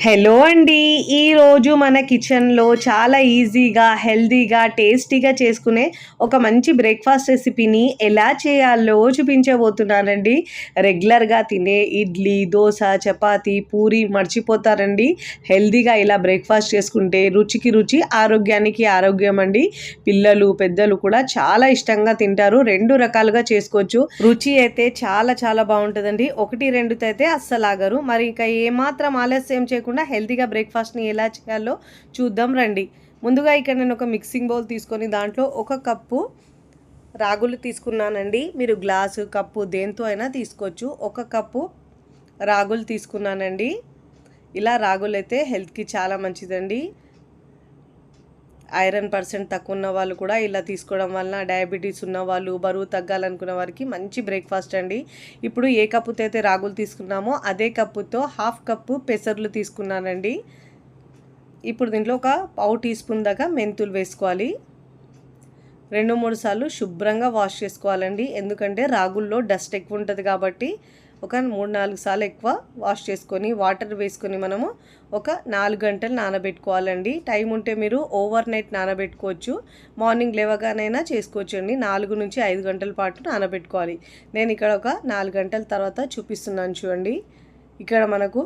Hello అండి. ఈరోజు మన కిచెన్‌లో చాలా ఈజీగా, హెల్తీగా, టేస్టీగా చేసుకునే ఒక మంచి బ్రేక్‌ఫాస్ట్ రెసిపీని ఎలా చేయాలో చూపించబోతున్నానండి. రెగ్యులర్‌గా తినే ఇడ్లీ, దోస, చపాతీ, పూరి మర్చిపోతారండి. హెల్తీగా ఇలా బ్రేక్‌ఫాస్ట్ చేసుకుంటే రుచికి రుచి, ఆరోగ్యానికి ఆరోగ్యం అండి. పిల్లలు, పెద్దలు కూడా చాలా ఇష్టంగా తింటారు. 2 రకాలుగా చేసుకోవచ్చు. రుచి అయితే చాలా చాలా బావుంటదండి. 1, 2 అయితే అస్సలాగరు. మరి ఇక ఏమాత్రం ఆలస్యం చేయకుండా హెల్తీగా బ్రేక్‌ఫాస్ట్‌ని ఎలా చేయాలో చూద్దాం రండి. ముందుగా ఇక్కడ నేను ఒక మిక్సింగ్ బౌల్ తీసుకొని దాంట్లో 1 కప్పు రాగులు తీసుకున్నానండి. మీరు గ్లాసు, కప్పు దేంతో అయినా తీసుకోవచ్చు. 1 కప్పు రాగులు తీసుకున్నానండి. ఇలా రాగులైతే హెల్త్‌కి చాలా మంచిదండి. ఐరన్ పర్సెంట్ తక్కువ ఉన్న వాళ్ళు కూడా ఇలా తీసుకోవడం వలన డయాబెటీస్ ఉన్నవాళ్ళు, బరువు తగ్గాలనుకున్న వారికి మంచి బ్రేక్‌ఫాస్ట్ అండి. ఇప్పుడు ఏ కప్పుతో అయితే రాగులు తీసుకున్నామో అదే కప్పుతో 1/2 కప్పు పెసర్లు తీసుకున్నానండి. ఇప్పుడు దీంట్లో ఒక పావు టీ స్పూన్ దాకా మెంతులు వేసుకోవాలి. 2, 3 సార్లు శుభ్రంగా వాష్ చేసుకోవాలండి. ఎందుకంటే రాగుల్లో డస్ట్ ఎక్కువ ఉంటుంది కాబట్టి ఒక 3, 4 సార్లు ఎక్కువ వాష్ చేసుకొని వాటర్ వేసుకొని మనము ఒక 4 గంటలు నానబెట్టుకోవాలండి. టైం ఉంటే మీరు ఓవర్ నైట్ నానబెట్టుకోవచ్చు. మార్నింగ్ లేవగానైనా చేసుకోవచ్చండి. 4 నుంచి 5 గంటల పాటు నానబెట్టుకోవాలి. నేను ఇక్కడ ఒక 4 గంటల తర్వాత చూపిస్తున్నాను చూడండి. ఇక్కడ మనకు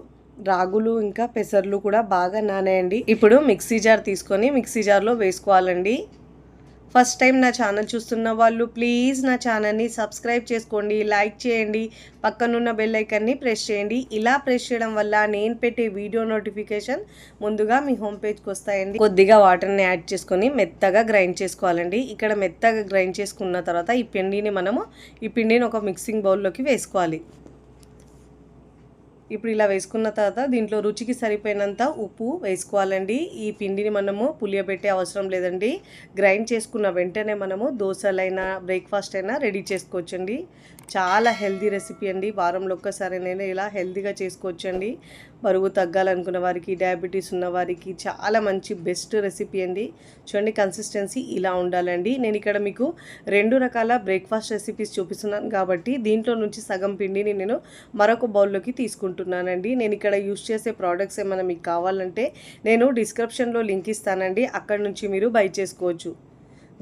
రాగులు ఇంకా పెసర్లు కూడా బాగా నానాయండి. ఇప్పుడు మిక్సీ జార్ తీసుకొని మిక్సీ జార్లో వేసుకోవాలండి. ఫస్ట్ టైం నా ఛానల్ చూస్తున్న వాళ్ళు ప్లీజ్ నా ఛానల్ని సబ్స్క్రైబ్ చేసుకోండి, లైక్ చేయండి, పక్కనున్న బెల్ ఐకాన్ని ప్రెస్ చేయండి. ఇలా ప్రెస్ చేయడం వల్ల నేను పెట్టే వీడియో నోటిఫికేషన్ ముందుగా మీ హోమ్ పేజ్కి వస్తాయండి. కొద్దిగా వాటర్ని యాడ్ చేసుకొని మెత్తగా గ్రైండ్ చేసుకోవాలండి. ఇక్కడ మెత్తగా గ్రైండ్ చేసుకున్న తర్వాత ఈ పిండిని ఒక మిక్సింగ్ బౌల్లోకి వేసుకోవాలి. ఇప్పుడు ఇలా వేసుకున్న తర్వాత దీంట్లో రుచికి సరిపోయినంత ఉప్పు వేసుకోవాలండి. ఈ పిండిని మనము పులియబెట్టే అవసరం లేదండి. గ్రైండ్ చేసుకున్న వెంటనే మనము దోశలైనా బ్రేక్ఫాస్ట్ అయినా రెడీ చేసుకోవచ్చండి. చాలా హెల్తీ రెసిపీ అండి. వారంలో ఒక్కసారి నేను ఇలా హెల్తీగా చేసుకోవచ్చండి. బరువు తగ్గాలనుకున్న వారికి, డయాబెటీస్ ఉన్న వారికి చాలా మంచి బెస్ట్ రెసిపీ అండి. చూడండి కన్సిస్టెన్సీ ఇలా ఉండాలండి. నేను ఇక్కడ మీకు 2 రకాల బ్రేక్ఫాస్ట్ రెసిపీస్ చూపిస్తున్నాను కాబట్టి దీంట్లో నుంచి సగం పిండిని నేను మరొక బౌల్లోకి తీసుకుంటున్నానండి. నేను ఇక్కడ యూస్ చేసే ప్రోడక్ట్స్ ఏమైనా మీకు కావాలంటే నేను డిస్క్రిప్షన్లో లింక్ ఇస్తానండి. అక్కడ నుంచి మీరు బై చేసుకోవచ్చు.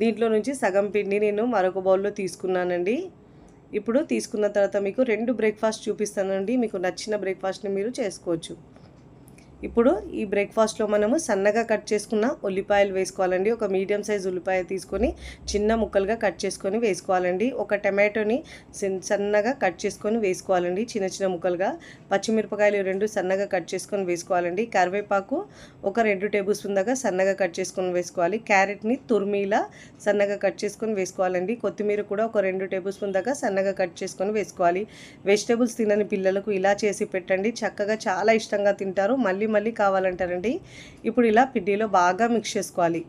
దీంట్లో నుంచి సగం పిండి నేను మరొక బౌల్లో తీసుకున్నానండి. ఇప్పుడు తీసుకున్న తర్వాత మీకు 2 బ్రేక్ఫాస్ట్ చూపిస్తానండి. మీకు నచ్చిన బ్రేక్ఫాస్ట్ని మీరు చేసుకోవచ్చు. ఇప్పుడు ఈ బ్రేక్ఫాస్ట్లో మనము సన్నగా కట్ చేసుకున్న ఉల్లిపాయలు వేసుకోవాలండి. ఒక మీడియం సైజ్ ఉల్లిపాయ తీసుకొని చిన్న ముక్కలుగా కట్ చేసుకొని వేసుకోవాలండి. ఒక టమాటోని సన్నగా కట్ చేసుకొని వేసుకోవాలండి, చిన్న చిన్న ముక్కలుగా. పచ్చిమిరపకాయలు 2 సన్నగా కట్ చేసుకొని వేసుకోవాలండి. కరివేపాకు ఒక 2 టేబుల్ స్పూన్ దాకా సన్నగా కట్ చేసుకొని వేసుకోవాలి. క్యారెట్ని తురిమిలా సన్నగా కట్ చేసుకొని వేసుకోవాలండి. కొత్తిమీర కూడా ఒక 2 టేబుల్ స్పూన్ దాకా సన్నగా కట్ చేసుకొని వేసుకోవాలి. వెజిటేబుల్స్ తినని పిల్లలకు ఇలా చేసి పెట్టండి, చక్కగా చాలా ఇష్టంగా తింటారు, మళ్ళీ కావాలంటారండి. ఇప్పుడు ఇలా పిండిలో బాగా మిక్స్ చేసుకోవాలి.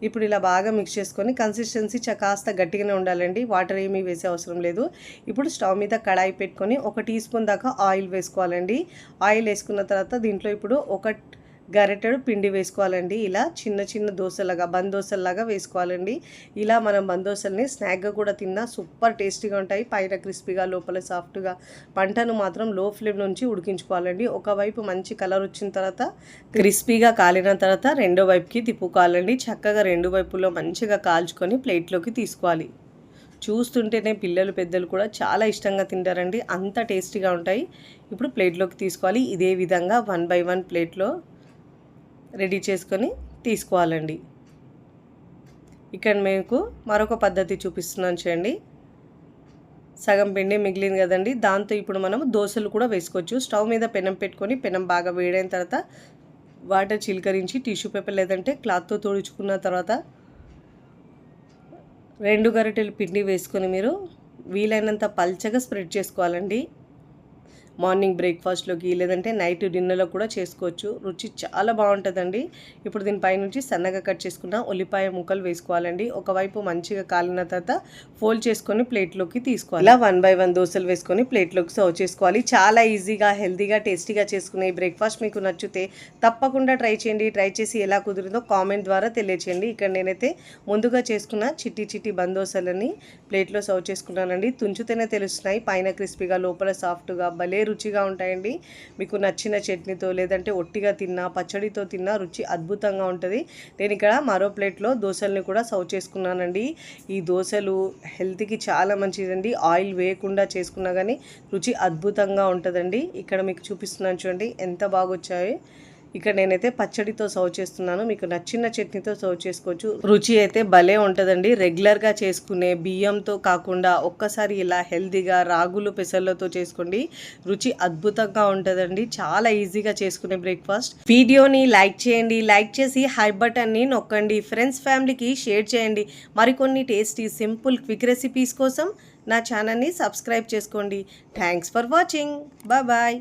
ఇప్పుడు ఇలా బాగా మిక్స్ చేసుకొని కన్సిస్టెన్సీ కాస్త గట్టిగానే ఉండాలండి. వాటర్ ఏమీ వేసే అవసరం లేదు. ఇప్పుడు స్టవ్ మీద కడాయి పెట్టుకొని 1 టీ స్పూన్ దాకా ఆయిల్ వేసుకోవాలండి. ఆయిల్ వేసుకున్న తర్వాత దీంట్లో ఇప్పుడు ఒక గరిటెడు పిండి వేసుకోవాలండి. ఇలా చిన్న చిన్న దోశలాగా బందోసల్లాగా వేసుకోవాలండి. ఇలా మనం బందోసల్ని స్నాక్గా కూడా తిన్నా సూపర్ టేస్టీగా ఉంటాయి. పైన క్రిస్పీగా లోపల సాఫ్ట్గా. పంటను మాత్రం లో ఫ్లేమ్ నుంచి ఉడికించుకోవాలండి. ఒకవైపు మంచి కలర్ వచ్చిన తర్వాత క్రిస్పీగా కాలిన తర్వాత రెండో వైపుకి తిప్పుకోవాలండి. చక్కగా 2 వైపుల్లో మంచిగా కాల్చుకొని ప్లేట్లోకి తీసుకోవాలి. చూస్తుంటేనే పిల్లలు పెద్దలు కూడా చాలా ఇష్టంగా తింటారండి, అంత టేస్టీగా ఉంటాయి. ఇప్పుడు ప్లేట్లోకి తీసుకోవాలి. ఇదే విధంగా 1 బై 1 ప్లేట్లో రెడీ చేసుకొని తీసుకోవాలండి. ఇక్కడ మీకు మరొక పద్ధతి చూపిస్తున్నాను చూడండి. సగం పిండి మిగిలింది కదండి, దాంతో ఇప్పుడు మనం దోశలు కూడా వేసుకోవచ్చు. స్టవ్ మీద పెనం పెట్టుకొని పెనం బాగా వేడైన తర్వాత వాటర్ చిలకరించి టిష్యూ పేపర్ లేదంటే క్లాత్తో తుడుచుకున్న తర్వాత 2 గరిటెలు పిండి వేసుకొని మీరు వీలైనంత పల్చగా స్ప్రెడ్ చేసుకోవాలండి. మార్నింగ్ బ్రేక్ఫాస్ట్లోకి లేదంటే నైట్ డిన్నర్లో కూడా చేసుకోవచ్చు. రుచి చాలా బాగుంటుందండి. ఇప్పుడు దీనిపై నుంచి సన్నగా కట్ చేసుకున్న ఉల్లిపాయ ముక్కలు వేసుకోవాలండి. ఒకవైపు మంచిగా కాలిన తర్వాత ఫోల్డ్ చేసుకొని ప్లేట్లోకి తీసుకోవాలి. ఇలా 1 బై 1 దోశలు వేసుకొని ప్లేట్లోకి సర్వ్ చేసుకోవాలి. చాలా ఈజీగా, హెల్తీగా, టేస్టీగా చేసుకునే ఈ బ్రేక్ఫాస్ట్ మీకు నచ్చితే తప్పకుండా ట్రై చేయండి. ట్రై చేసి ఎలా కుదిరిందో కామెంట్ ద్వారా తెలియచేయండి. ఇక్కడ నేనైతే ముందుగా చేసుకున్న చిట్టి చిట్టి బందోసలని ప్లేట్లో సర్వ్ చేసుకున్నానండి. తుంచితేనే తెలుస్తున్నాయి, పైన క్రిస్పీగా లోపల సాఫ్ట్గా భలే రుచిగా ఉంటాయండి. మీకు నచ్చిన చట్నీతో లేదంటే ఒట్టిగా తిన్నా, పచ్చడితో తిన్నా రుచి అద్భుతంగా ఉంటుంది. నేను ఇక్కడ మరో ప్లేట్లో దోశల్ని కూడా సర్వ్ చేసుకున్నానండి. ఈ దోశలు హెల్త్కి చాలా మంచిదండి. ఆయిల్ వేయకుండా చేసుకున్నా కానీ రుచి అద్భుతంగా ఉంటుందండి. ఇక్కడ మీకు చూపిస్తున్నాను చూడండి ఎంత బాగా వచ్చాయి. ఇక్కడ నేనైతే పచ్చడితో సర్వ్ చేస్తున్నాను. మీకు నచ్చిన చట్నీతో సర్వ్ చేసుకోవచ్చు. రుచి అయితే భలే ఉంటుందండి. రెగ్యులర్గా చేసుకునే బియ్యంతో కాకుండా ఒక్కసారి ఇలా హెల్తీగా రాగులు పెసర్లతో చేసుకోండి. రుచి అద్భుతంగా ఉంటుందండి. చాలా ఈజీగా చేసుకునే బ్రేక్ఫాస్ట్. వీడియోని లైక్ చేయండి. లైక్ చేసి హై బటన్ని నొక్కండి. ఫ్రెండ్స్ ఫ్యామిలీకి షేర్ చేయండి. మరికొన్ని టేస్టీ సింపుల్ క్విక్ రెసిపీస్ కోసం నా ఛానల్ని సబ్స్క్రైబ్ చేసుకోండి. Thanks for watching. బాయ్.